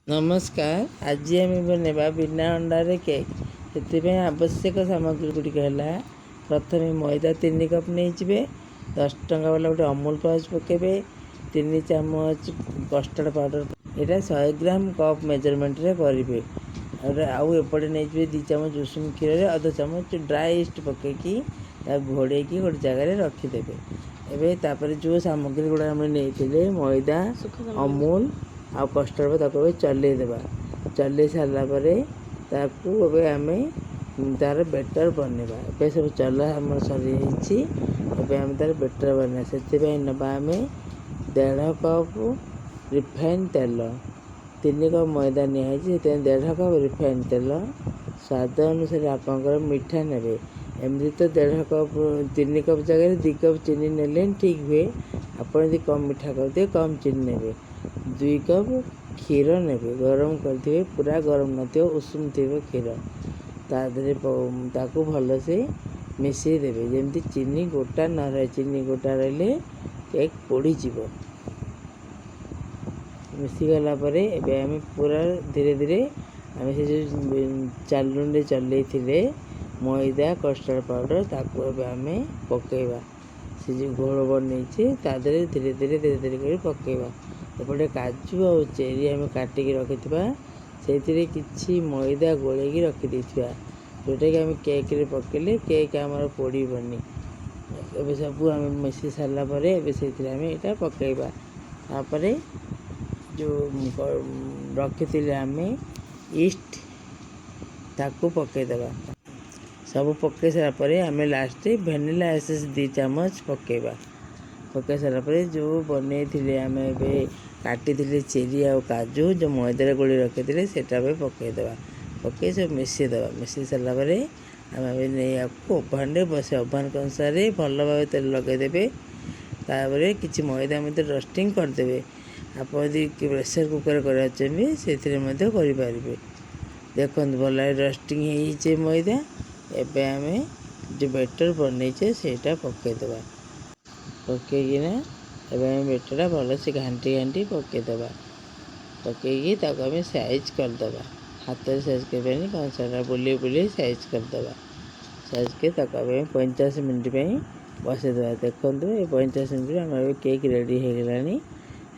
नमस्कार। आज आम बनेबा बिना अंडारे केक। से आवश्यक सामग्री गुड़िक है प्रथम मैदा 3 कप नहीं 10 टंका वाला गोटे अमूल पाउच पकेबे 3 चामच कस्टर्ड पाउडर यहाँ 100 ग्राम कप मेजरमेंट रे करेंगे। आउ एपटे नहीं 2 चामच उषुम क्षीर अध चामच ड्राई ईस्ट पकईकि घोड़े गोटे जगार रखिदेवे। एवं जो सामग्री गुड़ा नहीं मैदा अमूल आ कस्टर्ड ताको चलईदेवा। चलई सारापर आम तार बेटर बनवा। सब चला आम सरी आम तार बेटर बनवा। से नवा आम 1.5 कप रिफाइन तेल 3 कप मैदा निहाई 1.5 कप रिफाइन तेल स्वाद अनुसार आपंकर मिठा ने एमती तो 1.5 कप 3 कप जगह 2 कप चीनी ने ठीक हुए। आप कम मिठा करते कम चीनी ने 2 कप क्षीर ने गरम करते पूरा गरम न उषुम थी क्षीर ताकू भल से मिसई देवे जमी चीनी गोटा न रहे। चीनी गोटा रही केक पोड़ी मिसीगला आम पूरा धीरे धीरे आम से जो चालुन चलई मैदा कस्टर्ड पाउडर ताकू आम पकेबा। से जो घोल बन धीरे धीरे धीरे धीरे कर पकेबा। एपटे काजू और चेरी आम काटिकी रखिथिबा से किसी मैदा गोलेकी रखी जोटा कि आम केक रे पकेले केक आमर पोड़बनी। ए सब आम मिसी सारापर से आम यहाँ पकेबा। तापर जो रखी आम ईस्ट ताकू पकेदेबा। सब पकई सारापर आम लास्ट वेनिला एसेंस 2 चामच पकेबा। पकई सारापर जो बन आम ए काटी चेरी आ काजू जो मैदार गोली रखी से पकईदेवा। पकई सब मिसईदेवा। मिसई सारापर आम नहीं ओभान बस ओभान अनुसार भल भाव तेल लगेदेवे। तापर किसी मैदा मध्य रोस्टिंग करदे। आप प्रेसर कुकर कर चाहिए देखो भल रोस्टिंग हो मैदा। एवं आम जो बेटर बनईचे से पकईदेवा। पकईकिना एवं बेटर भल से घाटी घाटी पकईदेवा। पकईकि आम साइज करदे हाथ साइज कर कंसा बुले बुले साइज करदे। साइज के 50 मिनट बसईदेवा। देखो ये 50 मिनट आम केक रेडी हो गलानी।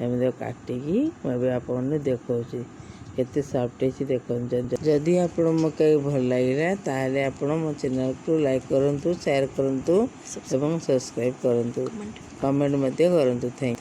एम काटिकी मुझे आप देखा केते सॉफ्ट है देखो। जदि आप मो केक भल लगे ताले आप मो चैनल को लाइक करूँ शेयर करूँ और सब्सक्राइब करूँ कमेंट करूँ। Thank you.